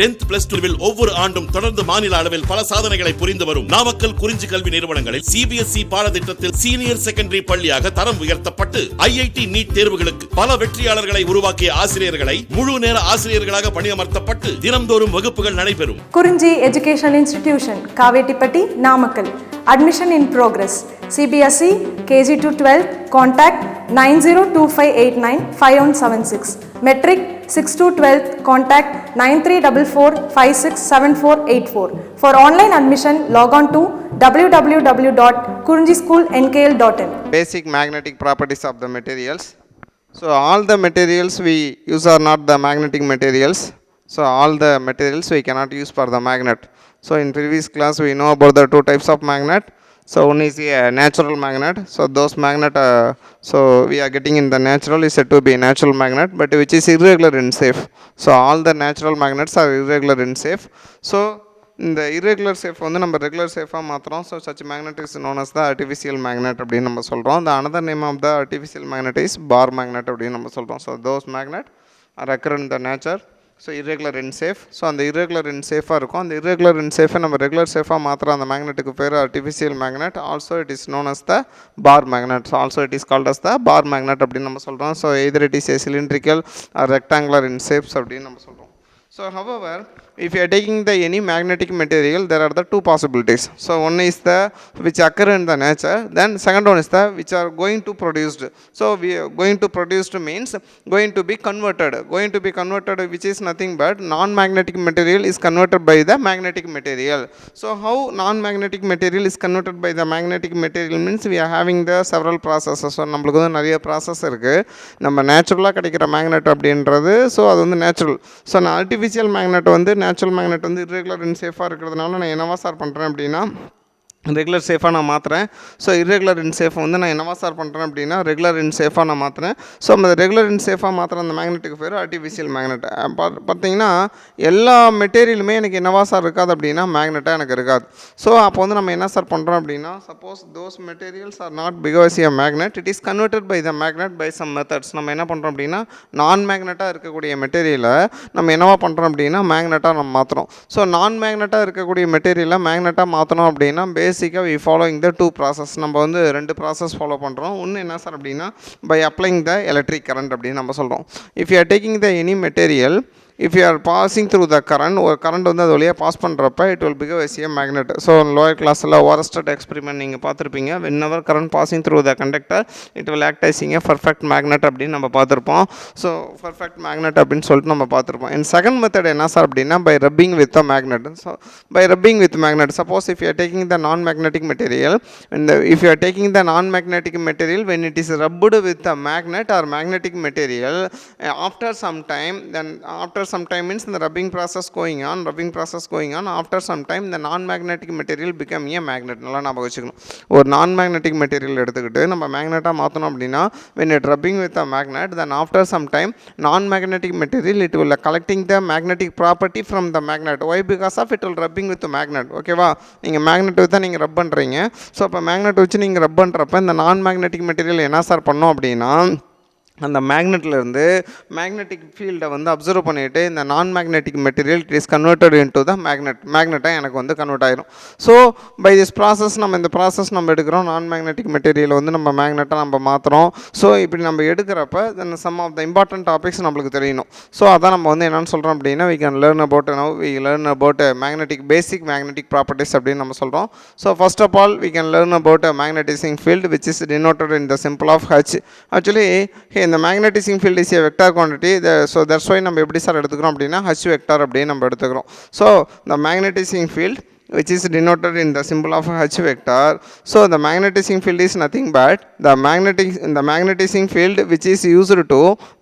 10th plus 2 ஒவ்வொரு ஆண்டும் தொடர்ந்து மாநில அளவில் பல சாதனைகளை புரிந்து வரும் நாமக்கல் குறிஞ்சி கல்வி நிறுவனங்களில் CBSE பாடத்திட்டத்தில் சீனியர் செகண்டரி பள்ளியாக தரம் உயர்த்தப்பட்டு IIT நீட் தேர்வுகளுக்கு பல வெற்றியாளர்களை உருவாக்கிய ஆசிரியர்களை முழு நேர ஆசிரியர்களாக பணியமர்த்தப்பட்டு தினம்தோறும் வகுப்புகள் நடைபெறும். குறிஞ்சி education institution Kavettipatti Namakkal. Admission in progress. CBSE KG to 12 contact 9025895176. Metric 6 to 12 contact 9344567484. For online admission log on to www.kurinjischoolnkl.in. Basic magnetic properties of the materials. So all the materials we use are not the magnetic materials. So all the materials we cannot use for the magnet. So in previous class we know about the two types of magnet. So one is a natural magnet. So those magnet so we are getting in the natural is said to be natural magnet, but which is irregular in shape. So all the natural magnets are irregular in shape. So in the irregular shape வந்து நம்ம regular shape மாத்திரம். So such magnet is known as the artificial magnet அப்படினு நம்ம சொல்றோம். The another name of the artificial magnet is bar magnet அப்படினு நம்ம சொல்றோம். So those magnet are occur in the nature. So irregular in shape. So அந்த irregular in shape இருக்கும். அந்த irregular in shape நம்ம regular shape மாத்திரம் அந்த மேக்னெட்டுக்கு பேர் artificial magnet. Also it is known as the bar magnet. So also it is called as the bar magnet அப்படினு நம்ம சொல்றோம். So either it is a cylindrical or rectangular in shapes அப்படினு நம்ம சொல்றோம். So however, if you are taking the any magnetic material, there are the two possibilities. So one is the which occur in the nature, then second one is the which are going to produced. So we are going to produced means going to be converted. Going to be converted, which is nothing but non-magnetic material is converted by the magnetic material. So how non-magnetic material is converted by the magnetic material means we are having the several processes. So நம்மளுக்கு வந்து நிறைய process இருக்கு. நம்ம நேச்சுரலாக கிடைக்கிற magnet அப்படின்றது so அது வந்து நேச்சுரல். ஸோ நான் ஆர்டிஃபிஷியல் மேக்னெட் வந்து நேச்சுரல் மேக்னெட் வந்து irregular in shape இருக்கிறதுனால நான் என்னவா சார் பண்ணுறேன் அப்படின்னா ரெகுலர் சேஃபாக நான் மாற்றுறேன். ஸோ irregular in shape வந்து நான் என்னவா சார் பண்ணுறேன் அப்படின்னா ரெகுலர் இன் சேஃபாக நான் மாற்றுறேன். ஸோ அந்த ரெகுலர் இன் சேஃபாக மாற்றுற அந்த மேக்னெட்டுக்கு பேர் ஆர்டிஃபிஷியல் மேக்னெட். பார்த்தீங்கன்னா எல்லா மெட்டீரியலுமே எனக்கு என்னவா சார் இருக்காது அப்படின்னா மேக்னெட்டாக எனக்கு இருக்காது. ஸோ அப்போ வந்து நம்ம என்ன சார் பண்ணுறோம் அப்படின்னா suppose those materials are not because a magnet it is converted by the magnet by some methods. நம்ம என்ன பண்ணுறோம் அப்படின்னா நான் மேக்னெட்டாக இருக்கக்கூடிய மெட்டீரியலை நம்ம என்னவா பண்ணுறோம் அப்படின்னா மேக்னெட்டாக நம்ம மாற்றுறோம். ஸோ நான் மேக்னெட்டாக இருக்கக்கூடிய மெட்டீரியலை மேக்னெட்டாக மாற்றணும் அப்படின்னா பேசிக்காக we following the two process. நம்ம வந்து ரெண்டு ப்ராசஸ் ஃபாலோ பண்ணுறோம். ஒன்று என்ன சார் அப்படின்னா by applying the electric current அப்படின்னு நம்ம சொல்கிறோம். If you are taking the any material, if you are passing through the current, ஒரு கரண்ட் வந்து அது வழியாக பாஸ் பண்ணுறப்ப it will become as a magnet. So lower கிளாஸில் ஓரஸ்டட் எக்ஸ்பெரிமெண்ட் நீங்கள் பார்த்துருப்பீங்க. whenever current passing through the conductor it will act as a perfect magnet அப்படின்னு நம்ம பார்த்துருப்போம். ஸோ perfect magnet அப்படின்னு சொல்லிட்டு நம்ம பார்த்துருப்போம். and second method என்ன சார் அப்படின்னா by rubbing with the magnet. So by rubbing with magnet, suppose if you are taking the non-magnetic material and if you are taking the non-magnetic material when it is rubbed with the magnet or magnetic material after some time, then after some time means the rubbing process going on after some time the non-magnetic material become a magnet. நல்லா ஞாபகம் வச்சுக்கணும். ஒரு non-magnetic material எடுத்துக்கிட்டு நம்ம மேக்னெட்டாக மாற்றணும் அப்படின்னா when it rubbing with a magnet then after some time non-magnetic material it will collecting the magnetic property from the magnet. Why? Because of it will rubbing with the magnet. ஓகேவா? நீங்கள் magnet வச்சு தான் நீங்கள் ரப் பண்ணுறீங்க. So அப்போ magnet வச்சு நீங்கள் ரப் பண்ணுறப்ப இந்த நான்-மேக்னெட்டிக் மெட்டீரியல் என்ன சார் பண்ணோம் அப்படின்னா அந்த மேக்னெட்லேருந்து மேக்னெட்டிக் ஃபீல்டை வந்து அப்சர்வ் பண்ணிவிட்டு இந்த நான் magnetic material it is converted in to the மேக்னெட்டாக எனக்கு வந்து கன்வெர்ட் ஆகிரும். ஸோ பை திஸ் ப்ராசஸ் நம்ம இந்த ப்ராசஸ் நம்ம எடுக்கிறோம். நான் மேக்னெட்டிக் மெட்டீரியல் வந்து நம்ம மேக்னெட்டாக நம்ம மாற்றுறோம். ஸோ இப்படி நம்ம எடுக்கிறப்ப then some of the important topics நம்மளுக்கு தெரியணும். ஸோ அதான் நம்ம வந்து என்னென்னு சொல்கிறோம் அப்படின்னா we can learn about magnetic basic magnetic properties அப்படின்னு நம்ம சொல்கிறோம். So first of all we can learn about a magnetizing field which is denoted in the symbol of H. Actually இந்த magnetising field is a vector quantity. So that's why நம்ம எப்படி sir எடுத்துக்கிறோம் அப்படின்னா H vector அப்படின்னு நம்ம எடுத்துக்கிறோம். So the magnetizing field which is denoted in the symbol of H vector. So the magnetizing field is nothing but the magnetizing field which is used to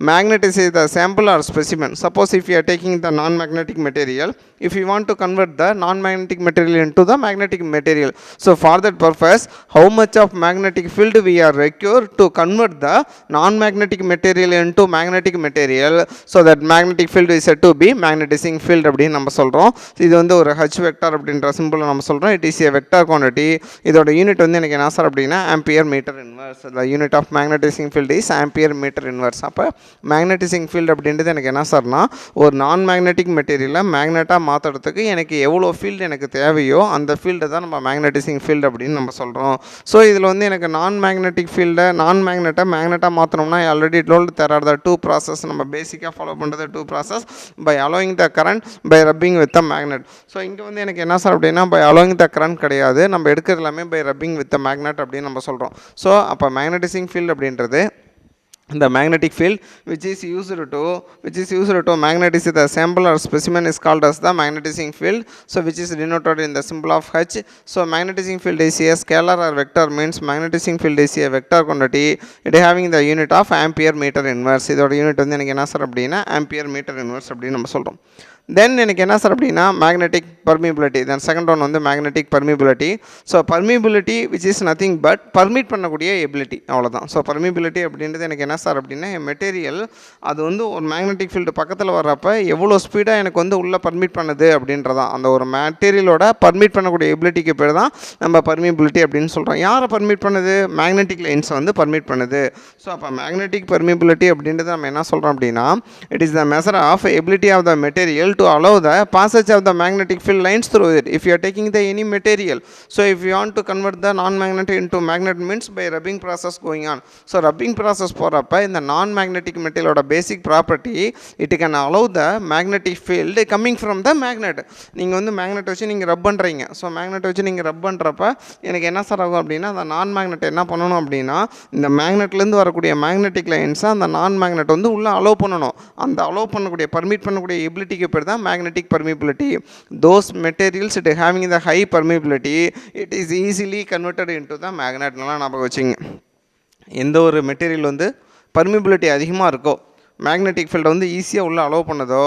magnetize the sample or specimen. Suppose if you are taking the non-magnetic material, if you want to convert the non-magnetic material into the magnetic material, so for that purpose how much of magnetic field we are required to convert the non-magnetic material into magnetic material, so that magnetic field is said to be magnetizing field அப்படின்னு நம்ம சொல்கிறோம். இது வந்து ஒரு H vector அப்படின்ற சிம்பிளை நம்ம சொல்கிறோம். It is a vector quantity. இதோட யூனிட் வந்து எனக்கு என்ன சார் அப்படின்னா ampere metre inverse. The unit of magnetising field is ampere metre inverse. அப்போ மேக்னடைசிங் ஃபீல்டு அப்படின்றது எனக்கு என்ன சார்னா ஒரு நான் மேக்னெட்டிக் மெட்டீரியலை மேக்னெட்டாக மாற்றுறதுக்கு எனக்கு எவ்வளோ ஃபீல்டு எனக்கு தேவையோ அந்த ஃபீல்டு தான் நம்ம மேக்னடைசிங் ஃபீல்டு அப்படின்னு நம்ம சொல்கிறோம். ஸோ இதில் வந்து எனக்கு நான் மேக்னெட்டிக் ஃபீல்டை நான் மேக்னெட்டாக மாற்றணும்னா already told there are the two process. நம்ம பேசிக்காக ஃபாலோ பண்ணுறது two process. By allowing the current, by rubbing with the magnet. So இங்கே வந்து எனக்கு என்ன சார் அப்படின்னா பை அலோயிங் த கரண்ட் கிடையாது, நம்ம எடுக்கிறது எல்லாமே by rubbing with the magnet அப்படின்னு நம்ம சொல்கிறோம். ஸோ அப்போ மேக்னடைசிங் ஃபீல்டு அப்படின்றது the magnetic field which is used to magnetize the sample or specimen is called as the magnetizing field, so which is denoted in the symbol of H. So magnetizing field is a scalar or vector, means magnetizing field is a vector quantity, it having the unit of ampere meter inverse. இதோட unit வந்து எனக்கு என்ன sir அப்படின்னா ampere metre inverse அப்படின்னு நம்ம சொல்கிறோம். தென் எனக்கு என்ன சார் அப்படின்னா magnetic permeability. Then second one வந்து magnetic permeability. So permeability which is nothing but permit பண்ணக்கூடிய எபிலிட்டி, அவ்வளோதான். ஸோ பர்மிபிலிட்டி அப்படின்றது எனக்கு என்ன சார் அப்படின்னா மெட்டீரியல் அது வந்து ஒரு மேக்னெட்டிக் ஃபீல்டு பக்கத்தில் வர்றப்ப எவ்வளோ ஸ்பீடாக எனக்கு வந்து உள்ளே பர்மிட் பண்ணுது அப்படின்றதான். அந்த ஒரு மெட்டீரியலோட பர்மிட் பண்ணக்கூடிய எபிலிட்டிக்கு பேர் தான் நம்ம பர்மிபிலிட்டி அப்படின்னு சொல்கிறோம். யாரை பர்மிட் பண்ணுது? மேக்னெட்டிக் லைன்ஸை வந்து பர்மிட் பண்ணுது. ஸோ அப்போ மேக்னெட்டிக் பர்மிபிலிட்டி அப்படின்றது நம்ம என்ன சொல்கிறோம் அப்படின்னா it is the measure of ability of the material to allow the passage of the magnetic field lines through it. If you are taking the any material, so if you want to convert the non-magnetic into magnet means by rubbing process going on. So rubbing process போறப்ப இந்த non-magnetic material ஓட basic property it can allow the magnetic field coming from the magnet. நீங்கள் வந்து magnet வச்சு நீங்கள் ரப் பண்ணுறீங்க. So magnet வச்சு நீங்கள் ரப் பண்ணுறப்ப எனக்கு என்ன சார் ஆகும் அப்படின்னா அந்த நான் மேக்னெட் என்ன பண்ணணும் அப்படின்னா இந்த மேக்னெட்லேருந்து வரக்கூடிய மேக்னெட்டிக் லைன்ஸை அந்த நான் மேக்னெட் வந்து உள்ளே அலோவ் பண்ணணும். அந்த அலோவ் பண்ணக்கூடிய பர்மிட் பண்ணக்கூடிய எபிலிட்டிக்கு பேர் தான் magnetic permeability. Those materials it having the high permeability it is easily converted into the magnet. நல்லா ஞாபகம் வச்சுங்க. எந்த ஒரு மெட்டீரியல் வந்து பர்மிபிலிட்டி அதிகமாக இருக்கோ மேக்னெட்டிக் ஃபீல்டை வந்து ஈஸியாக உள்ள அலோவ் பண்ணதோ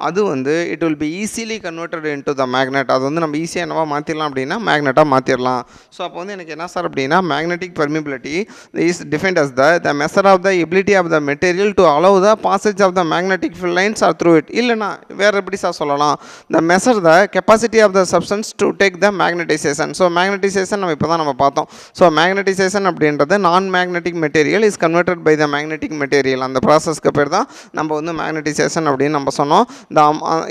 அது வந்து it will be easily converted into the magnet. அது வந்து நம்ம ஈஸியாக என்னவா மாற்றிடலாம் அப்படின்னா மேக்னெட்டாக மாற்றிடலாம். ஸோ அப்போ வந்து எனக்கு என்ன சார் அப்படின்னா magnetic permeability is defined as the measure of the ability of the material to allow the passage of the magnetic field lines are through it. இல்லைனா வேறு எப்படி சார் சொல்லலாம் the measure the capacity of the substance to take the magnetisation. So magnetisation நம்ம இப்போ தான் நம்ம பார்த்தோம். So magnetisation அப்படின்றது non magnetic material is converted by the magnetic material. அந்த ப்ராசஸ்க்கு பேர் தான் நம்ம வந்து மேக்னடைசேஷன் அப்படின்னு நம்ம சொன்னோம்.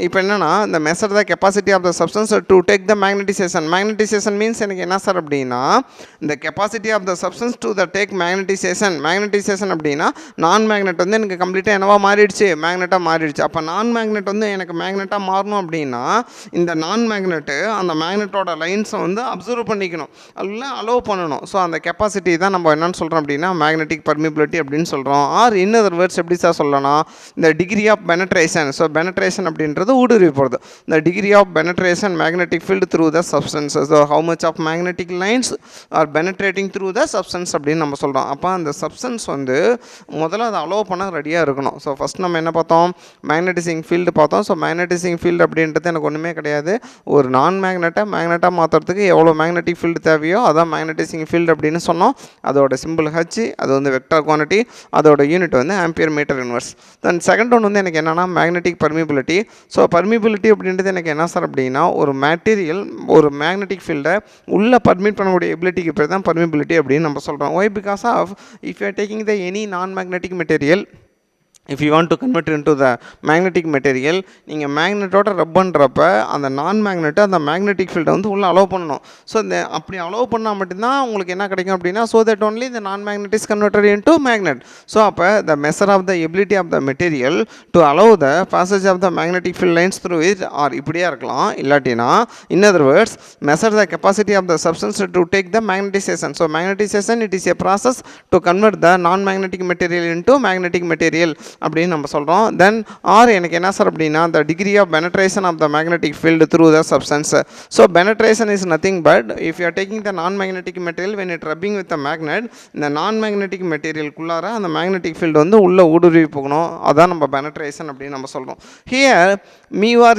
இப்போ என்னன்னா இந்த measure the capacity of the substance to take the magnetisation. Magnetisation means எனக்கு என்ன சார் அப்படின்னா இந்த capacity of the substance to the take magnetisation. Magnetisation அப்படின்னா நான் மேக்னெட் வந்து எனக்கு கம்ப்ளீட்டாக என்னவா மாறிடுச்சு மேக்னெட்டாக மாறிடுச்சு. அப்போ நான் மேக்னெட் வந்து எனக்கு மேக்னெட்டாக மாறணும் அப்படின்னா இந்த நான் மேக்னெட்டு அந்த மேக்னெட்டோட லைன்ஸை வந்து அப்சர்வ் பண்ணிக்கணும், அதெல்லாம் அலோவ் பண்ணணும். ஸோ அந்த கெப்பாசிட்டி தான் நம்ம என்னன்னு சொல்கிறோம் அப்படின்னா மேக்னெட்டிக் பர்மிபிலிட்டி அப்படின்னு சொல்கிறோம். ஆர் இன் அதர் வேர்ட்ஸ் எப்படி சார் சொல்லலாம் இந்த degree of penetration. So penetration அப்படின்றது ஊடுருவி போகிறது. இந்த degree of penetration magnetic field through the substance. So how much of magnetic lines are penetrating through the substance அப்படின்னு நம்ம சொல்கிறோம். அப்போ அந்த சப்ஸ்டன்ஸ் வந்து முதல்ல அதை அலோவ் பண்ண ரெடியாக இருக்கணும். ஸோ ஃபஸ்ட் நம்ம என்ன பார்த்தோம் மேக்னடைசிங் ஃபீல்டு பார்த்தோம். ஸோ மேக்னடைசிங் ஃபீல்டு அப்படின்றது எனக்கு ஒன்றுமே கிடையாது, ஒரு நான் மேக்னெட்டாக மாற்றுறதுக்கு எவ்வளோ மேக்னெட்டிக் ஃபீல்டு தேவையோ அதான் மேக்னடைசிங் ஃபீல்டு அப்படின்னு சொன்னோம். அதோட சிம்பிள் ஹச், அது வந்து வெக்டார் குவான்டிட்டி, அதோட யூனிட் வந்து ampere metre inverse. Then second one வந்து எனக்கு என்னென்னா மேக்னெட்டிக் பர்மிபிலிட்டி. ஸோ பர்மிபிலிட்டி அப்படின்றது எனக்கு என்ன சார் அப்படின்னா ஒரு மெட்டீரியல் ஒரு மேக்னெட்டிக் ஃபீல்டை உள்ளே பர்மிட் பண்ணக்கூடிய எபிலிட்டிக்கு பேர் தான் பர்மிபிலிட்டி அப்படின்னு நம்ம சொல்கிறோம். Why because of if you are taking the any non magnetic material, if you want to convert into the magnetic material, நீங்கள் மேக்னெட்டோட ரப் பண்ணுறப்ப அந்த நான் மேக்னெட்டு அந்த மேக்னெட்டிக் ஃபீல்டை வந்து உள்ளே அலோவ் பண்ணணும். ஸோ இந்த அப்படி அலோவ் பண்ணால் மட்டும்தான் உங்களுக்கு என்ன கிடைக்கும் அப்படின்னா so that only the non magnet is converted into magnet. So அப்போ the measure of the ability of the material to allow the passage of the magnetic field lines through it or இப்படியா இருக்கலாம், இல்லாட்டினா in other words measure the capacity of the substance to take the magnetization. So magnetization it is a process to convert the non magnetic material into magnetic material அப்படின்னு நம்ம சொல்கிறோம். தென் R எனக்கு என்ன sir அப்படின்னா the degree of penetration of the magnetic field through the substance. So penetration is nothing but if you are taking the non-magnetic material when it rubbing with the magnet, இந்த non-magnetic material குள்ளார அந்த magnetic field வந்து உள்ள ஊடுருவி போகணும், அதான் நம்ம penetration அப்படின்னு நம்ம சொல்கிறோம். Here μr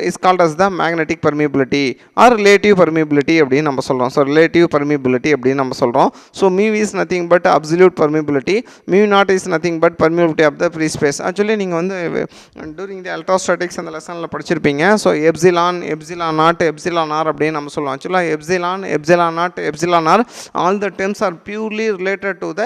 is called as the magnetic permeability or relative permeability அப்படின்னு நம்ம சொல்கிறோம். ஸோ relative permeability அப்படின்னு நம்ம சொல்கிறோம். So μ is nothing but absolute permeability, μ0 is nothing but permeability permittivity of the free space. Actually நீங்கள் வந்து during the electrostatics அந்த லெசனில் படிச்சிருப்பீங்க. So epsilon naught epsilon r அப்படின்னு நம்ம சொல்லுவோம். ஆக்சுவலாக epsilon naught epsilon r all the terms are purely related to the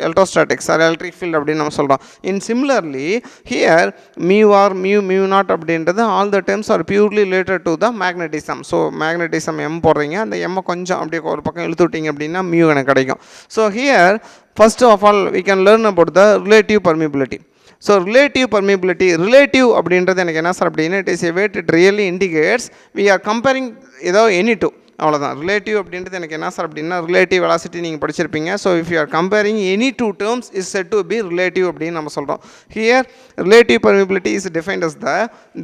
electrostatics or electric field அப்படின்னு நம்ம சொல்கிறோம். In similarly here mu r mu naught அப்படின்றது all the terms are purely related to the magnetism. So magnetism M போடுறீங்க, அந்த எம்மை கொஞ்சம் அப்படியே ஒரு பக்கம் இழுத்து விட்டீங்க அப்படின்னா மியூ எனக்கு கிடைக்கும். So here first of all we can learn about the relative permeability. So relative permeability, relative அப்படின்றது எனக்கு என்ன சார் அப்படின்னா it is a weight it really indicates we are comparing ஏதோ any two, அவ்வளோதான். ரிலேட்டிவ் அப்படின்றது எனக்கு என்ன சார் அப்படின்னா ரிலேட்டிவ் வெலாசிட்டி நீங்கள் படிச்சிருப்பீங்க. So if you are comparing any two terms is set to be relative அப்படின்னு நம்ம சொல்கிறோம். Here relative permeability is defined as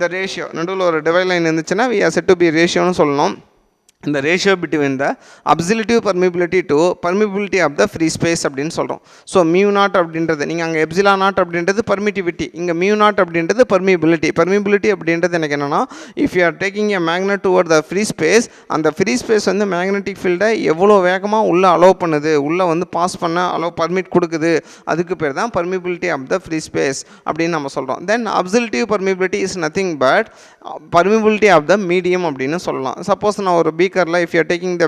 the ratio. நடுவில் ஒரு டிவைட் லைன் இருந்துச்சுன்னா we are set to be ரேஷியோன்னு சொல்லணும். இந்த ratio between the absolute permeability to permeability of the free space அப்படின்னு சொல்கிறோம். ஸோ மியூ நாட் அப்படின்றது நீங்கள் அங்கே எப்சிலா நாட் அப்படின்றது பர்மிட்டிவிட்டி, இங்கே மியூ நாட் அப்படின்றது பர்மிபிலிட்டி அப்படின்றது எனக்கு என்னென்னா if you are taking a magnet toward the free space, அந்த ஃப்ரீ ஸ்பேஸ் வந்து மேக்னெட்டிக் ஃபீல்டை எவ்வளோ வேகமாக உள்ளே அலோவ் பண்ணுது, உள்ளே வந்து பாஸ் பண்ண பர்மிட் கொடுக்குது, அதுக்கு பேர் தான் permeability of the free space அப்படின்னு நம்ம சொல்கிறோம். Then absolute permeability is nothing but permeability of the medium அப்படின்னு சொல்லலாம். சப்போஸ் நான் ஒரு பீக்கரில் if you taking the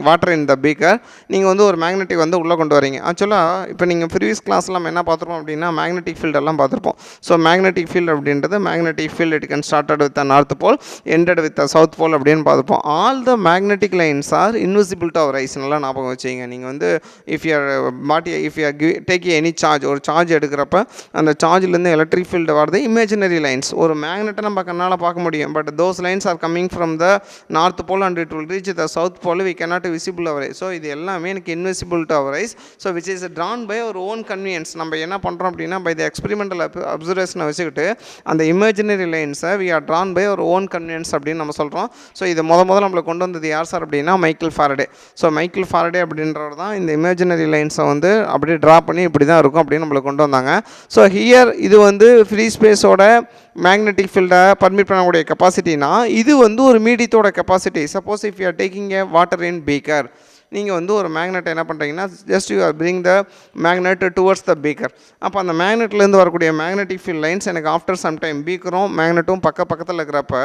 water in the beaker, நீங்கள் வந்து ஒரு மேக்னெட்டிக் வந்து உள்ளே கொண்டு வரீங்க. ஆக்சுவலாக இப்போ நீங்கள் ப்ரீவியஸ் கிளாஸில் நம்ம என்ன பார்த்துருப்போம் அப்படின்னா மேக்னெட்டிக் ஃபீல்டெல்லாம் பார்த்துருப்போம். ஸோ மேக்னெட்டிக் ஃபீல்டு அப்படின்றது magnetic field it can started with the north pole ended with the south pole அப்படின்னு பார்த்துப்போம். All the magnetic lines are invisible to our eyes. நல்லா ஞாபகம் வச்சுங்க. நீங்கள் வந்து if you take any charge, ஒரு charge எடுக்கிறப்ப அந்த சார்ஜ்லேருந்து எலக்ட்ரிக் ஃபீல்டு வரது இமேஜினரி லைன்ஸ். ஒரு மேக்னெட்டை நம்ம கண்ணால் பார்க்க முடியும், but those lines are coming from the north pole and it will reach the south pole, we cannot visible our eyes. So இது எல்லாமே எனக்கு invisible to our eyes, so which is drawn by our own convenience. நம்ம என்ன பண்ணுறோம் அப்படின்னா by the experimental observation வச்சுக்கிட்டு அந்த imaginary lines we are drawn by our own convenience அப்படின்னு நம்ம சொல்கிறோம். ஸோ இது முதல்ல நம்மளை கொண்டு வந்தது யார் சார் அப்படின்னா Michael Faraday. So Michael Faraday அப்படின்றவர் தான் இந்த இமேஜினரி லைன்ஸை வந்து அப்படியே ட்ரா பண்ணி இப்படி தான் இருக்கும் அப்படின்னு நம்மளை கொண்டு வந்தாங்க. ஸோ ஹியர் இது வந்து ஃப்ரீ ஸ்பேஸோட மேக்னெட்டிக் ஃபீல்டை பர்மிட் பண்ணக்கூடிய கெப்பாசிட்டினா இது வந்து ஒரு மீடியத்தோட capacity. Suppose if you are taking a water in beaker, நீங்கள் வந்து ஒரு மேக்னெட்டை என்ன பண்ணுறீங்கன்னா just you are bring the magnet towards the beaker. அப்போ அந்த மேக்னெட்லேருந்து வரக்கூடிய மேக்னெட்டிக் ஃபீல்ட் லைன்ஸ் எனக்கு ஆஃப்டர் சம் டைம் பீக்கரும் மேக்னெட்டும் பக்கத்தில் இருக்கிறப்ப,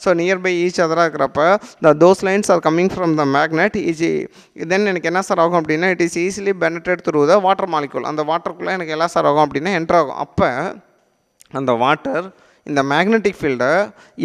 ஸோ நியர்பை ஈச் அதராக இருக்கிறப்ப those lines are coming from the magnet then எனக்கு என்ன சார் ஆகும் அப்படின்னா it is easily penetrate through the water molecule. அந்த வாட்டருக்குள்ளே எனக்கு என்ன சார் ஆகும் அப்படின்னா என்ட்ரு ஆகும். அப்போ அந்த வாட்டர் இந்த மேக்னெட்டிக் ஃபீல்டை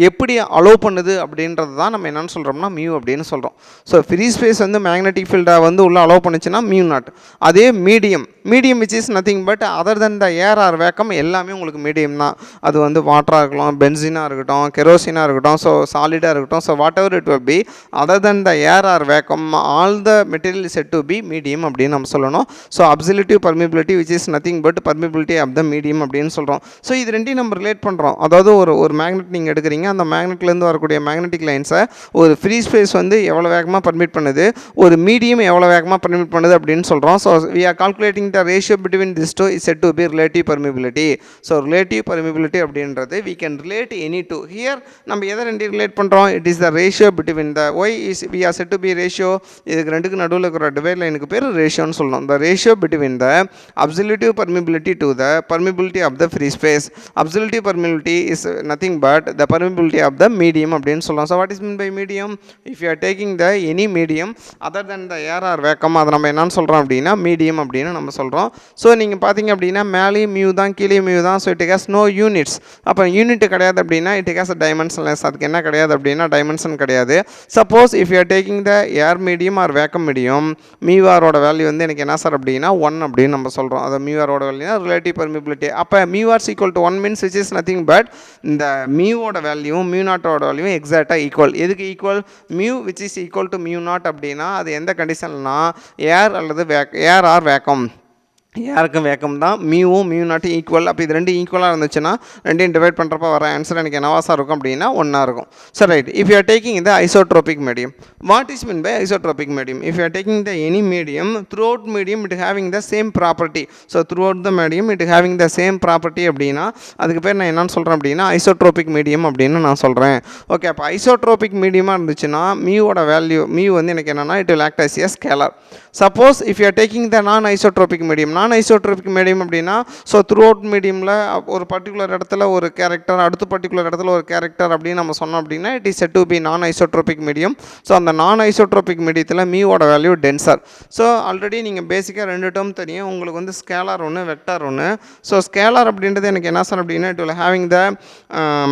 எப்படி அலோவ் பண்ணுது அப்படின்றது தான் நம்ம என்னென்னு சொல்கிறோம்னா மியூ அப்படின்னு சொல்கிறோம். ஸோ ஃப்ரீ ஸ்பேஸ் வந்து மேக்னெட்டிக் ஃபீல்டை வந்து உள்ளே அலோவ் பண்ணுச்சுன்னா மியூ நாட். அதே medium which is nothing but other than the air or vacuum எல்லாமே உங்களுக்கு மீடியம் தான். அது வந்து வாட்டராக இருக்கலாம், பென்சினாக இருக்கட்டும், கெரோசினாக இருக்கட்டும், ஸோ சாலிடாக இருக்கட்டும், so whatever it will be other than the air or vacuum all the material set to be medium அப்படின்னு நம்ம சொல்லணும். So absolutive permeability which is nothing but permeability of the medium அப்படின்னு சொல்கிறோம். So இது ரெண்டையும் நம்ம relate பண்ணுறோம். அதாவது ஒரு மேக்னெட் நீங்கள் எடுக்கிறீங்க, அந்த மேக்னெட்லேருந்து வரக்கூடிய மேக்னெட்டிக் லைன்ஸை ஒரு ஃப்ரீ ஸ்பேஸ் வந்து எவ்வளோ வேகமாக பர்மிட் பண்ணுது, ஒரு மீடியம் எவ்வளோ வேகமாக பர்மிட் பண்ணுது அப்படின்னு சொல்கிறோம். So we are calculating the ratio between this two is set to be relative permeability. So relative permeability அப்படின்றது we can relate any two. Here நம்ம எதை ரெண்டு ரிலேட் பண்ணுறோம், it is the ratio between the why is we are set to be ratio. இதுக்கு ரெண்டுக்கு நடுவில் இருக்கிற divide லைனுக்கு பேர் ரேஷியோன்னு சொல்லணும். The ratio between the absolute permeability to the permeability of the free space. அப்சல்யூட்டிவ் permeability is nothing but the permeability of the medium அப்படின்னு சொல்லலாம். So what is meant by medium? If you are taking the any medium other than the air or vacuum, அதை நம்ம என்னன்னு சொல்கிறோம் அப்படின்னா medium அப்படின்னு நம்ம சொல்கிறோம். ஸோ நீங்கள் பார்த்தீங்க அப்படின்னா மேலே மியூ தான் கீழே மியூ தான். So it has no units. அப்போ யூனிட் கிடையாது அப்படின்னா இட் ஹேஸ் டைமென்ஷன்லெஸ். அதுக்கு என்ன கிடையாது அப்படின்னா டைமென்ஷன் கிடையாது. Suppose if you are taking the air medium or vacuum medium, மியூஆரோட வேல்யூ வந்து எனக்கு என்ன சார் அப்படின்னா 1 அப்படின்னு நம்ம சொல்கிறோம். அது மியூஆரோட வேல்யூனா ரிலேட்டிவ் பர்மிபிலிட்டி. அப்போ mu R equal to 1 means which is nothing but இந்த மியூவோட வேல்யூவும் மியூ நாட்டோட வேல்யூவும் எக்ஸாக்டாக ஈக்குவல். எதுக்கு equal? Mu which is equal to mu not அப்படின்னா அது எந்த கண்டிஷன்லனா ஏர் அல்லது ஏர் ஆர் வேக்கம், ஏருக்கும் வேக்கம் தான் மியூவும் மியூ நாட்டும் ஈக்குவல். அப்போ இது ரெண்டு ஈக்குவலாக இருந்துச்சுன்னா ரெண்டையும் டிவைட் பண்ணுறப்ப வர ஆன்சர் எனக்கு என்னவாக இருக்கும் அப்படின்னா 1 இருக்கும். So right, if you are taking இந்த isotropic medium, what is mean by isotropic medium? If you are taking the any medium throughout medium it having the same property. So throughout the medium it having the same property அப்படின்னா அதுக்கு பேர் நான் என்னன்னு சொல்கிறேன் அப்படின்னா isotropic medium அப்படின்னு நான் சொல்கிறேன். ஓகே, அப்போ ஐசோட்ரோபிக் மீடியமாக இருந்துச்சுன்னா மியூவோட வேல்யூ மியூ வந்து எனக்கு என்னென்னா it will act as a scalar. Suppose if you are taking the non-isotropic medium அப்படின்னா ஸோ த்ரூ அவுட் மீடியமில் ஒரு பர்டிகுலர் இடத்துல ஒரு கேரக்டர், அடுத்த பர்டிகுலர் இடத்துல ஒரு கேரக்டர் அப்படின்னு நம்ம சொன்னோம் அப்படின்னா it is set to be non isotropic medium. So அந்த நான் ஐசோட்ரோபிக் மீடியத்தில் மியோட வேல்யூ டென்சர். ஸோ ஆல்ரெடி நீங்கள் பேசிக்காக 2 டேர்ம் தெரியும் உங்களுக்கு வந்து ஸ்கேலார் ஒன்று, வெக்டார் ஒன்று. ஸோ ஸ்கேலார் அப்படின்றது எனக்கு என்ன சார் அப்படின்னா it will having the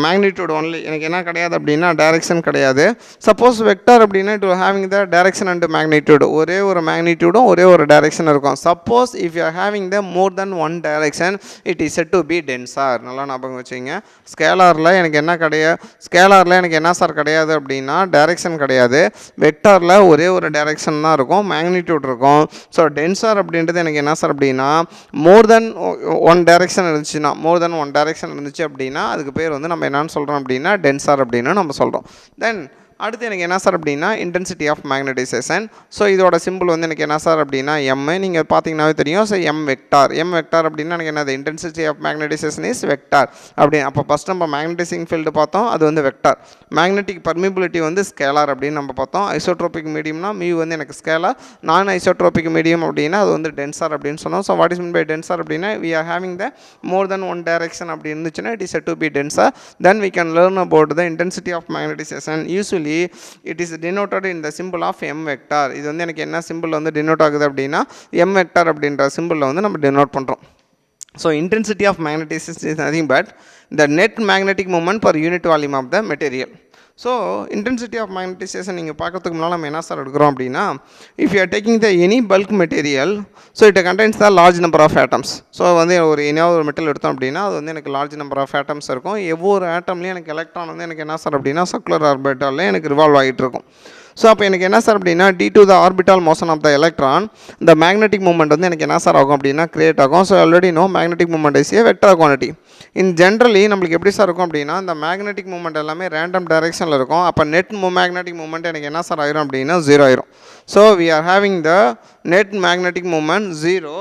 magnitude only, எனக்கு என்ன கிடையாது அப்படின்னா டைரக்ஷன் கிடையாது. சப்போஸ் வெக்டார் அப்படின்னா it will having the direction and magnitude, ஒரே ஒரு மேக்னிடியூடும் ஒரே ஒரு டைரக்ஷன் இருக்கும். Suppose if you are having the more then one direction it is set to be tensor. நல்லா ஞாபகம் வச்சுங்க. ஸ்கேலாரில் எனக்கு என்ன சார் கிடையாது அப்படின்னா டைரக்ஷன் கிடையாது. வெக்டாரில் ஒரே ஒரு டைரக்ஷன் தான் இருக்கும், மேக்னிடியூட் இருக்கும். ஸோ டென்சார் அப்படின்றது எனக்கு என்ன சார் அப்படின்னா மோர் தென் ஒன் டைரக்ஷன் இருந்துச்சு அப்படின்னா அதுக்கு பேர் வந்து நம்ம என்னன்னு சொல்கிறோம் அப்படின்னா டென்சார் அப்படின்னு நம்ம சொல்கிறோம். தென் அடுத்து எனக்கு என்ன சார் அப்படின்னா இன்டென்சிட்டி ஆஃப் மேக்னடைசேஷன். ஸோ இதோட சிம்பிள் வந்து எனக்கு என்ன சார் அப்படின்னா எம், நீங்கள் பார்த்தீங்கன்னாவே தெரியும். ஸோ எம் வெக்டார் அப்படின்னா எனக்கு என்னது intensity of magnetization is vector அப்படின்னு. அப்போ ஃபஸ்ட் நம்ம மேக்னடைசிங் ஃபீல்டு பார்த்தோம், அது வந்து வெக்டார். மேக்னெட்டிக் பர்மிபிலிட்டி வந்து ஸ்கேலார் அப்படின்னு நம்ம பார்த்தோம். ஐசோட்ரோபிக் மீடியம்னா மியூ வந்து எனக்கு ஸ்கேலார், நான் ஐசோட்ரோபிக் மீடியம் அப்படின்னா அது வந்து டென்சார் அப்படின்னு சொன்னோம். So what is mean by tensor அப்படின்னா we are having the more then one direction அப்படி இருந்துச்சுன்னா it is set to be tensor. Then we can learn about the intensity of magnetisation. Usually it is denoted in the symbol of m vector. இது வந்து எனக்கு என்ன simple வந்து denote ஆகுது அப்படின்னா m vector அப்படின்ற சிம்பிளில் வந்து நம்ம டினோட் பண்ணுறோம். So intensity of magnetism is nothing but the net magnetic moment per unit volume of the material. So intensity of magnetization நீங்கள் பார்க்கறதுக்கு முன்னால் நம்ம என்ன சார் எடுக்கிறோம் அப்படின்னா if you are taking the any bulk material so it contains the large number of atoms. So வந்து ஒரு எனியாவது ஒரு மெட்டல் எடுத்தோம் அப்படின்னா அது வந்து எனக்கு லார்ஜ் நம்பர் ஆஃப் ஆட்டம்ஸ் இருக்கும். ஒவ்வொரு ஆட்டம்லேயும் எனக்கு எலக்ட்ரான் வந்து எனக்கு என்ன சார் அப்படின்னா சர்க்குலர் ஆர்பிட்டாலில் எனக்கு ரிவால்வ் ஆகிட்டு இருக்கும். ஸோ அப்போ எனக்கு என்ன சார் அப்படின்னா due to the orbital motion of the electron இந்த மேக்னெட்டிக் மூமெண்ட் வந்து எனக்கு என்ன சார் ஆகும் அப்படின்னா கிரியேட் ஆகும். So already know magnetic moment is a vector quantity. In generally நம்மளுக்கு எப்படி சார் இருக்கும் அப்படின்னா இந்த மேக்னெட்டிக் மூமெண்ட் எல்லாமே ரேண்டம் டைரக்ஷனில் இருக்கும். அப்போ நெட் மேக்னெட்டிக் மூமெண்ட் எனக்கு என்ன சார் ஆயிரும் அப்படின்னா 0 ஆயிரும். So we are having the net magnetic moment 0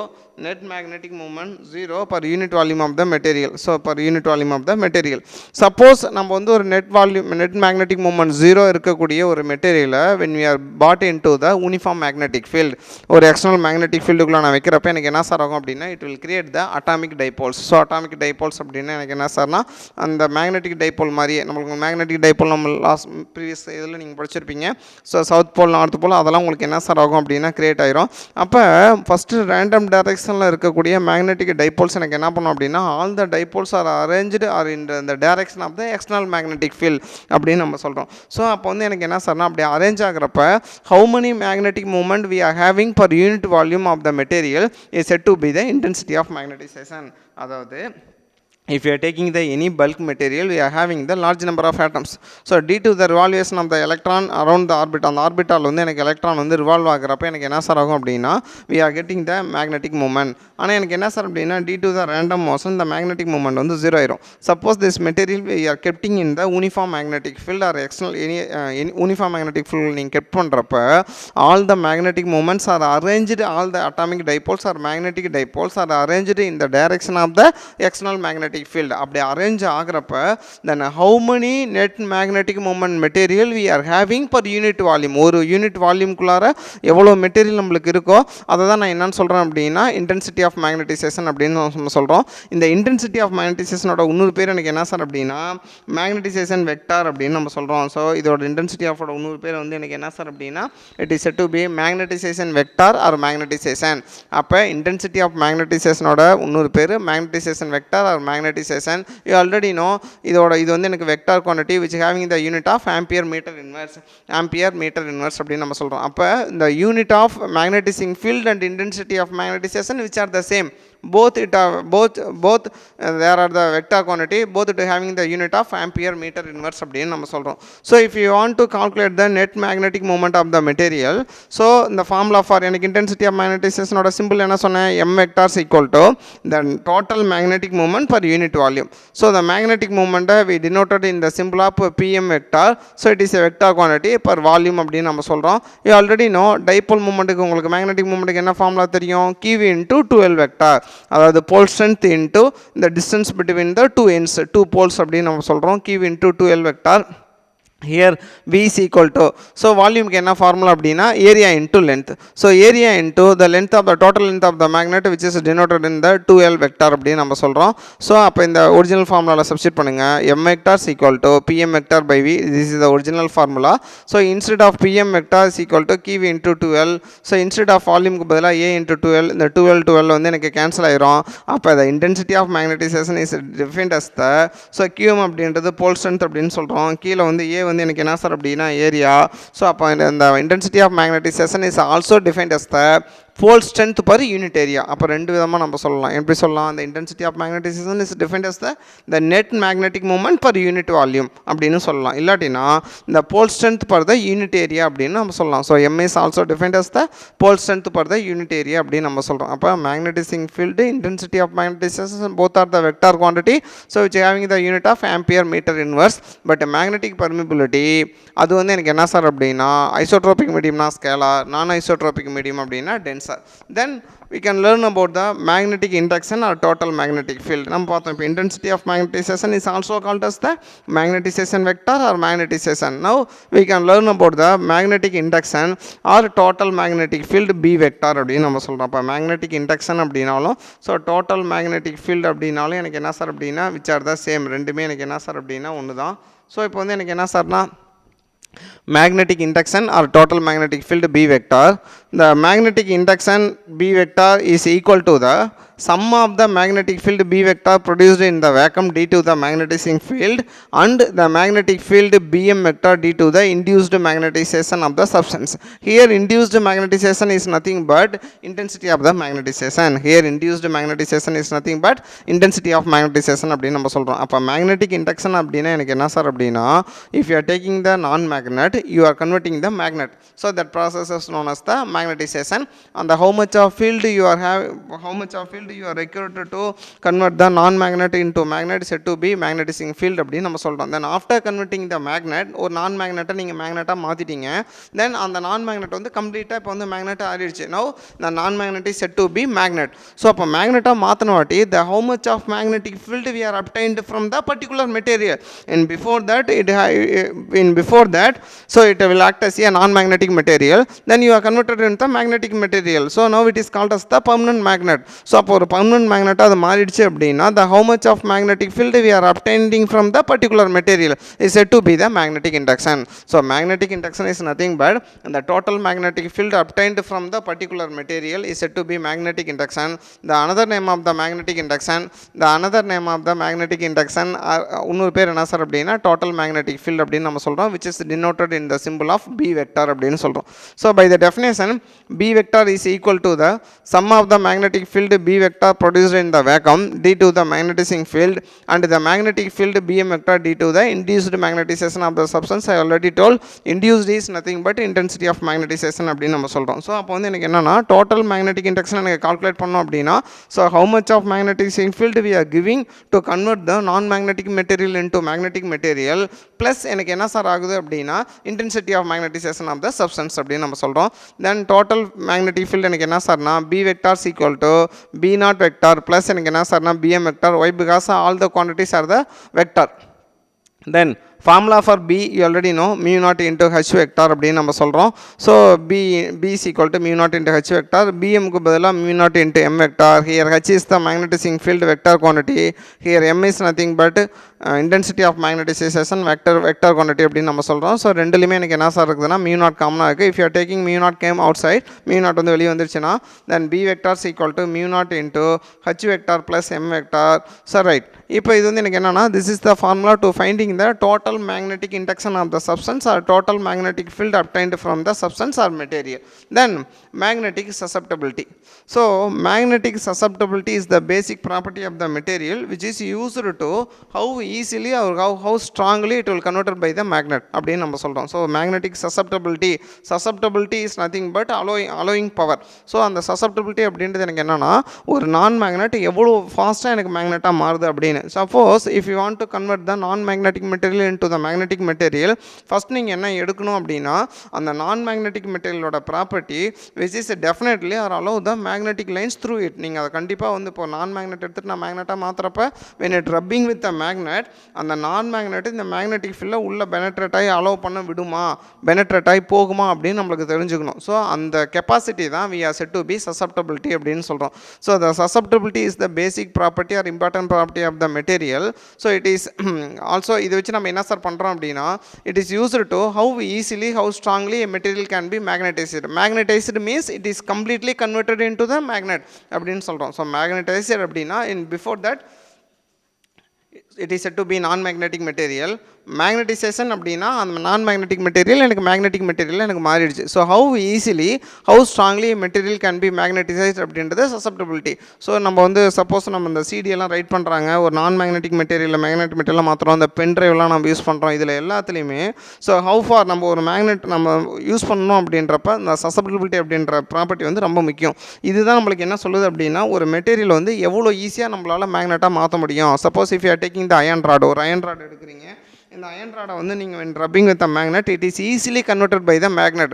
per unit volume of the material. So per unit volume of the material. Suppose நம்ம வந்து ஒரு net magnetic moment 0 இருக்கக்கூடிய ஒரு மெட்டீரியலை when we are brought into the uniform magnetic field, ஒரு external magnetic fieldக்குள்ள நான் வைக்கிறப்ப எனக்கு என்ன சார் ஆகும் அப்படின்னா it will create the atomic dipoles. So atomic dipoles அப்படின்னா எனக்கு என்ன சார்னா அந்த magnetic dipole மாதிரியே நம்மளுக்கு magnetic dipole நம்ம லாஸ்ட் ப்ரீவியஸ் இதில் நீங்கள் படிச்சிருப்பீங்க. So south pole north pole அதெல்லாம் உங்களுக்கு என்ன சார் ஆகும் அப்படின்னா கிரியேட் ஆயிரும். அப்போ ஃபஸ்ட்டு ரேண்டம் டைரக்ஷன் இருக்கக்கூடிய மேக்னெட்டிக் டைபோல்ஸ் எனக்கு என்ன பண்ணும் அப்படின்னா all the dipoles are arranged or in the direction of the external magnetic field அப்படின்னு நம்ம சொல்கிறோம். ஸோ அப்போ வந்து எனக்கு என்ன சார்னா அப்படி அரேஞ்ச் ஆகிறப்ப how many magnetic moment we are having per unit volume of the material is set to be the intensity of magnetisation. அதாவது if you are taking the any bulk material we are having the large number of atoms. So due to the revolution of the electron around the orbital, அந்த orbital வந்து எனக்கு electron வந்து revolve ஆகிறப்ப எனக்கு என்ன sir ஆகும் அப்படின்னா we are getting the magnetic moment. ஆனால் எனக்கு என்ன சார் அப்படின்னா due to the random motion the magnetic moment வந்து 0 ஆயிரும். Suppose this material we are keeping in the uniform magnetic field or external any uniform magnetic field நீங்கள் kept பண்ணுறப்ப all the magnetic moments are arranged, all the atomic dipoles or magnetic dipoles are arranged in the direction of the external magnetic field. அப்படி arrange ஆகிறப்ப then how many net magnetic moment material we are having per unit volume, ஒரு unit வால்யூம்குள்ளார எவ்வளோ material நம்மளுக்கு இருக்கோ அதை தான் நான் என்னன்னு சொல்கிறேன் அப்படின்னா இன்டென்சிட்டி ஆஃப் மேக்னடைசேஷன் அப்படின்னு நம்ம சொல்கிறோம். இந்த இன்டென்சிட்டி ஆஃப் மேக்னடைசேஷனோட இன்னொரு பேர் எனக்கு என்ன சார் அப்படின்னா மேக்னடைசேஷன் வெக்டார் அப்படின்னு நம்ம சொல்கிறோம். ஸோ இதோட இன்டென்சிட்டி ஆஃபோட இன்னொரு பேர் வந்து எனக்கு என்ன சார் அப்படின்னா it is set to be magnetization vector or magnetization. அப்போ இன்டென்சிட்டி ஆஃப் மேக்னடைசேஷனோட இன்னொரு பேர் magnetization vector or magnetization. You already know இது வந்து எனக்கு vector quantity which having the unit of ampere meter inverse அப்படின்னு நம்ம சொல்கிறோம். அப்போ இந்த unit of magnetizing field and intensity of magnetization which are the same. Both there are the vector quantity, both it having the unit of ampere meter inverse அப்படின்னு நம்ம சொல்கிறோம். So if you want to calculate the net magnetic moment of the material, so the formula for எனக்கு intensity of magnetization ஓட symbol என்ன சொன்னேன் m vectors equal to the total magnetic moment per unit volume. So the magnetic moment we denoted in the symbol of pm vector. So it is a vector quantity per volume அப்படின்னு நம்ம சொல்கிறோம். You already know dipole momentக்கு உங்களுக்கு magnetic momentக்கு என்ன formula தெரியும் QV into 2L vector, அதாவது pole strength into the distance between the two ends, two poles அப்படின்னு நம்ம சொல்கிறோம் QV into 2L vector. here V is equal to, so volume க்கு என்ன formula அப்படினா area into length, so area into the length of the total length of the magnet which is denoted in the 2L vector அப்படி நம்ம சொல்றோம். so அப்ப இந்த original formula substitute பண்ணுங்க, m vector is equal to pm vector by V, this is the original formula. so instead of pm vector is equal to kV into 2L, so instead of volume க்கு பதிலா A into 2L, இந்த 2L வந்து எனக்கு cancel ஆயிரும். அப்ப the intensity of magnetization is defined as the, so qm அப்படின்றது pole strength அப்படினு சொல்றோம், கீழ வந்து A வந்து எனக்கு என்ன சார் அப்படினா ஏரியா. ஸோ அப்போ இந்த intensity of magnetization is also defined as the pole strength per unit area. அப்போ ரெண்டு விதமாக நம்ம சொல்லலாம். எப்படி சொல்லலாம்? the intensity of magnetization is defined as the net magnetic moment per unit volume அப்படின்னு சொல்லலாம். இல்லாட்டினா the pole strength per the unit area அப்படின்னு நம்ம சொல்லலாம். so m is also defined as the pole strength per the unit area அப்படின்னு நம்ம சொல்கிறோம். அப்போ magnetizing field, intensity of magnetization both are the vector quantity, so which having the unit of ampere meter inverse, but magnetic permeability அது வந்து எனக்கு என்ன sir அப்படின்னா isotropic மீடியம்னா scalar, நான் ஐசோட்ரோபிக் மீடியம் அப்படின்னா tensor. then we can learn about the magnetic induction or total magnetic field. நம்ம பார்த்தோம் இப்போ intensity of magnetization is also called as the magnetization vector or magnetization. now we can learn about the magnetic induction or total magnetic field B vector அப்படின்னு நம்ம சொல்கிறோம். அப்போ magnetic induction அப்படின்னாலும் so total magnetic field அப்படின்னாலும் எனக்கு என்ன sir அப்படின்னா which are the same, ரெண்டுமே எனக்கு என்ன சார் அப்படின்னா ஒன்று தான். ஸோ இப்போ வந்து எனக்கு என்ன சார்னா magnetic induction or total magnetic field B vector, the magnetic induction B vector is equal to the sum of the magnetic field B vector produced in the vacuum due to the magnetizing field and the magnetic field Bm vector due to the induced magnetization of the substance. Here induced magnetization is nothing but intensity of the magnetization. Here induced magnetization is nothing but intensity of magnetization அப்படி நம்ம சொல்றோம். அப்ப magnetic induction அப்படினா எனக்கு என்ன sir அப்படினா if you are taking the non magnet you are converting the magnet, so that process is known as the magnetization. And how much of field you are you are required to convert the non magnet into magnet said to be magnetizing field அப்படி நம்ம சொல்றோம். then after converting the magnet ஒரு non magnet நீங்க magnet மாத்திட்டீங்க, then அந்த non magnet வந்து கம்ப்ளீட்டா இப்போ வந்து magnet ஆறிடுச்சு. now the non magnet is said to be magnet. so அப்ப magnet மாத்தன வாட்டி the how much of magnetic field we are obtained from the particular material, and before that so it will act as a non magnetic material, then you are converted into magnetic material, so now it is called as the permanent magnet. so அப்போ ஒரு permanent magnet அது மாறிடுச்சு அப்படினா the how much of magnetic field we are obtaining from the particular material is said to be the magnetic induction. so magnetic induction is nothing but the total magnetic field obtained from the particular material is said to be magnetic induction. the another name of the magnetic induction இன்னொரு பேர் என்ன sir அப்படினா total magnetic field அப்படின்னு நம்ம சொல்றோம், which is denoted in the symbol of B vector அப்படின்னு சொல்றோம். so by the definition B vector is equal to the sum of the magnetic field B vector produced in the vacuum due to the magnetizing field and the magnetic field Bm vector due to the induced magnetization of the substance. I already told induced is nothing but intensity of magnetization அப்படின்னு நம்ம சொல்றோம். so அப்போ வந்து எனக்கு என்னன்னா total magnetic induction எனக்கு calculate பண்ணோம் அப்படினா so how much of magnetizing field we are giving to convert the non magnetic material into magnetic material plus எனக்கு என்ன சார் ஆகுது அப்படினா intensity of magnetization of the substance அப்படின்னு நம்ம சொல்றோம். then total magnetic field எனக்கு என்ன சார்னா B vector is equal to B naught vector plus எனக்கு என்ன சார்னா Bm vector, why because all the quantities are the vector. then formula for B you already know, mu naught into H vector அப்படின்னு நம்ம சொல்றோம். so B is equal to mu naught into H vector, Bm க்கு பதிலா mu naught into M vector. here H is the magnetizing field vector quantity, here M is nothing but intensity of magnetization vector quantity அப்படின்னு நம்ம சொல்றோம். so ரெண்டுலயுமே எனக்கு என்ன sir இருக்குதுன்னா mu naught காமனா இருக்கு. if you are taking mu naught came outside, mu naught வந்து வெளிய வந்துருச்சுனா then B vector is equal to mu naught into H vector plus M vector. so right, இப்போ இது வந்து எனக்கு என்னன்னா this is the formula to finding the total magnetic induction of the substance or total magnetic field obtained from the substance or material. then magnetic susceptibility. so magnetic susceptibility is the basic property of the material which is used to how easily or how strongly it will converted by the magnet அப்படின்னு நம்ம சொல்றோம். so magnetic susceptibility is nothing but allowing power. so அந்த susceptibility அப்படின்றது எனக்கு என்னன்னா ஒரு நான் magnet எவ்வளவு ஃபாஸ்டா எனக்கு மேக்னெட்டா மாறுது அப்படின்னு Suppose if you want to convert the non-magnetic material into the magnetic material, first நீங்கள் என்ன எடுக்கணும் அப்படின்னா அந்த non-magnetic material property which is definitely or allow the magnetic lines through it. நீங்கள் அதை கண்டிப்பாக வந்து இப்போ non-magnet எடுத்துகிட்டு நான் மேக்னெட்டாக மாற்றுறப்ப when it rubbing with the magnet அந்த non-magnet இந்த magnetic field உள்ள penetrate ஆகி allow பண்ண விடுமா, penetrate ஆகி போகுமா அப்படின்னு நம்மளுக்கு தெரிஞ்சுக்கணும். ஸோ அந்த கெப்பாசிட்டி தான் we are said to be susceptibility அப்படின்னு சொல்கிறோம். So the susceptibility is the basic property or important property of the material. So it is also இது வச்சு நம்ம என்ன சார் பண்ணுறோம் அப்படின்னா it is used to how easily, how strongly a material can be magnetized. Magnetized means it is completely converted into the magnet அப்படின்னு சொல்கிறோம். So magnetized அப்படின்னா in before that it is said to be non-magnetic material. Magnetisation அப்படின்னா அந்த non-magnetic material எனக்கு magnetic material எனக்கு மாறிடுச்சு. So how easily how strongly material can be magnetised அப்படின்றது susceptibility. So நம்ம வந்து சப்போஸ் நம்ம இந்த சிடியெல்லாம் ரைட் பண்ணுறாங்க ஒரு நான்-மேக்னெட்டிக் மெட்டீரியலில் மேக்னெட்டிக் மெட்டீரியலாக மாத்திரம் அந்த பென் ட்ரைவ்லாம் நம்ம யூஸ் பண்ணுறோம். இதில் எல்லாத்துலேயுமே ஸோ ஹவு ஃபார் நம்ம ஒரு மேக்னெட் நம்ம யூஸ் பண்ணணும் அப்படின்றப்ப இந்த சசப்டபிலிட்டி அப்படின்ற ப்ராப்பர்ட்டி வந்து ரொம்ப முக்கியம். இதுதான் நம்மளுக்கு என்ன சொல்லுது அப்படின்னா ஒரு மெட்டீரியல் வந்து எவ்வளோ ஈஸியாக நம்மளால் மேக்னெட்டாக மாற்ற முடியும். Suppose if you are taking the iron rod, ஒரு அயன் ராட் எடுக்கிறீங்க, இந்த அயன் ராடை வந்து நீங்கள் when rubbing with the magnet it is easily converted by the magnet.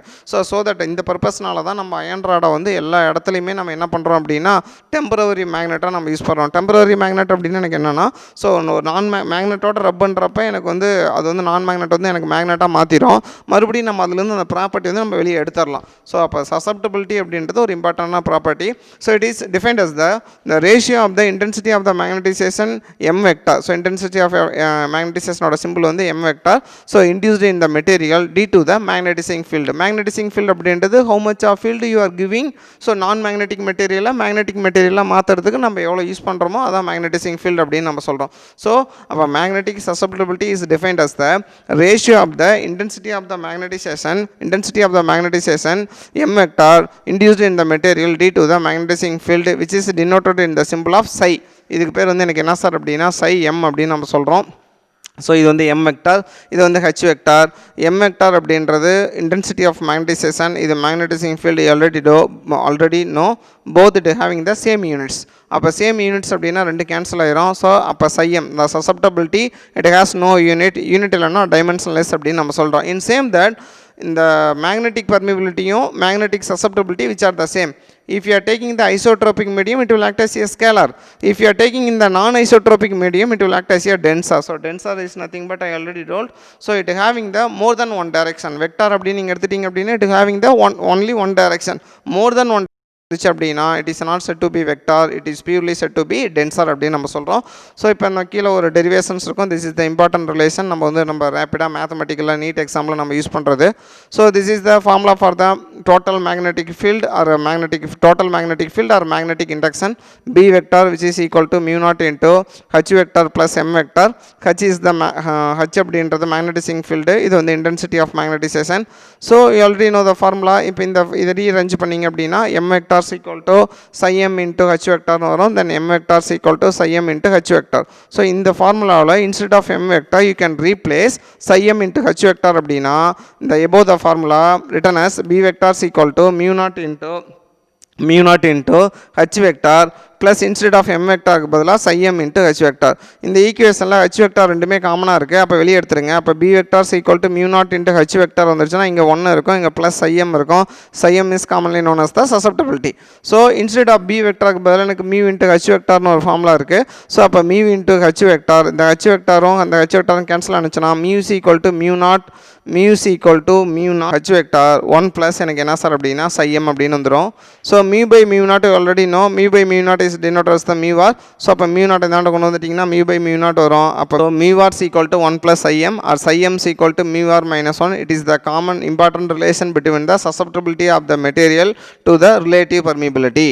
so that இந்த பர்பஸ்னால தான் நம்ம அயன் ராடை வந்து எல்லா இடத்துலையுமே நம்ம என்ன பண்ணுறோம் அப்படின்னா டெம்பரவரி மேக்னெட்டாக நம்ம யூஸ் பண்ணுறோம். டெம்பரவரி மேக்னெட் அப்படின்னு எனக்கு என்னென்னா ஸோ ஒரு மேக்னெட்டோட ரப் பண்ணுறப்ப எனக்கு வந்து அது வந்து நான் மேக்னெட் வந்து எனக்கு மேக்னெட்டாக மாற்றிடும். மறுபடியும் நம்ம அதுலேருந்து அந்த ப்ராப்பர்ட்டி வந்து நம்ம வெளியே எடுத்துடலாம். ஸோ அப்போ சசப்டபிலிட்டி அப்படின்றது ஒரு இம்பார்ட்டண்டான property. So it is defined as the ratio of the intensity of the magnetization m vector. So intensity of magnetization simple வந்து m vector. So induced in the material due to the magnetizing field. Magnetizing field அப்படின்றது how much of field you are giving. So non magnetic material magnetic material மாத்துறதுக்கு நம்ம எவ்வளவு use பண்றோமோ அதான் magnetizing field அப்படின்னு நம்ம சொல்றோம். So அப்ப magnetic susceptibility is defined as the ratio of the intensity of the magnetization m vector induced in the material due to the magnetizing field which is denoted in the symbol of psi. இதுக்கு பேர் வந்து எனக்கு என்ன sir அப்படின்னா psi m அப்படின்னு நம்ம சொல்றோம். So இது வந்து எம் வெக்டார், இது வந்து ஹெச் வெக்டார். எம் வெக்டார் அப்படின்றது இன்டென்சிட்டி ஆஃப் மேக்னடைசேஷன், இது magnetizing field already no both it having the same units. அப்போ சேம் யூனிட்ஸ் அப்படின்னா ரெண்டு கேன்சல் ஆயிரும். ஸோ அப்போ சைஎம் the susceptibility it has no unit இல்லைன்னா டைமென்ஷன்லெஸ் அப்படின்னு நம்ம சொல்கிறோம். இன் சேம் தட் இந்த மேக்னெட்டிக் பர்மிபிலிட்டியும் magnetic susceptibility which are the same. If you are taking the isotropic medium it will act as a scalar. If you are taking in the non-isotropic medium it will act as a tensor. So tensor is nothing but I already told. So it having the more than one direction. Vector அப்படி நீங்கள் எடுத்துட்டீங்க அப்படின்னா it having the only one direction. More than one அப்படின்னா it is not said to be vector, it is purely said to be tensor அப்படின்னு நம்ம சொல்கிறோம். So இப்போ நம்ம கீழே ஒரு டெரிவேஷன்ஸ் இருக்கும். This is the important relation. நம்ம ரேப்பிடாக மேத்தமெட்டிக்கலாக நீட் எக்ஸாம்பிள் நம்ம யூஸ் பண்ணுறது. So this is the formula for the total magnetic field or total magnetic field or magnetic induction. B vector which is equal to mu naught into H vector plus M vector. H is the H அப்படின்றது magnetizing field, இது வந்து intensity of magnetization. So you already know the formula. இப்போ இதை rearrange பண்ணிங்க அப்படின்னா M vector is equal to psi m into H vector வரும். Then M vector is equal to psi m into H vector. So இந்த ஃபார்முலாவில் instead of M vector you can replace psi m into H vector அப்படின்னா இந்த above the formula written as B vector is equal to mu naught into H vector plus instead of m vector பதிலாக psi m into H vector. இந்த ஈக்குவேஷனில் H vector ரெண்டுமே காமனாக இருக்குது. அப்போ வெளியே எடுத்துருங்க. அப்போ B vector is equal to mu naught into H vector வந்துருச்சுன்னா இங்கே 1 இருக்கும், இங்கே plus psi m இருக்கும். Psi m is commonly known as the susceptibility. So instead of B vector பதிலாக எனக்கு mu into H vectorனு ஒரு ஃபார்முலா இருக்குது. ஸோ அப்போ mu into H vector, இந்த H vectorம் அந்த H vectorம் கேன்சல் ஆனிச்சுன்னா mu is equal to mu naught H vector 1 plus எனக்கு என்ன சார் அப்படின்னா psi m அப்படின்னு வந்துடும். So mu by mu naught already know, mu by mu naught is denoted as the mu var. So அப்போ mu naught இதாண்ட கொண்டு வந்துட்டிங்கன்னா mu by mu naught வரும். அப்போ mu var is equal to 1 plus psi m or psi m is equal to mu var minus 1. It is the common important relation between the susceptibility of the material to the relative permeability.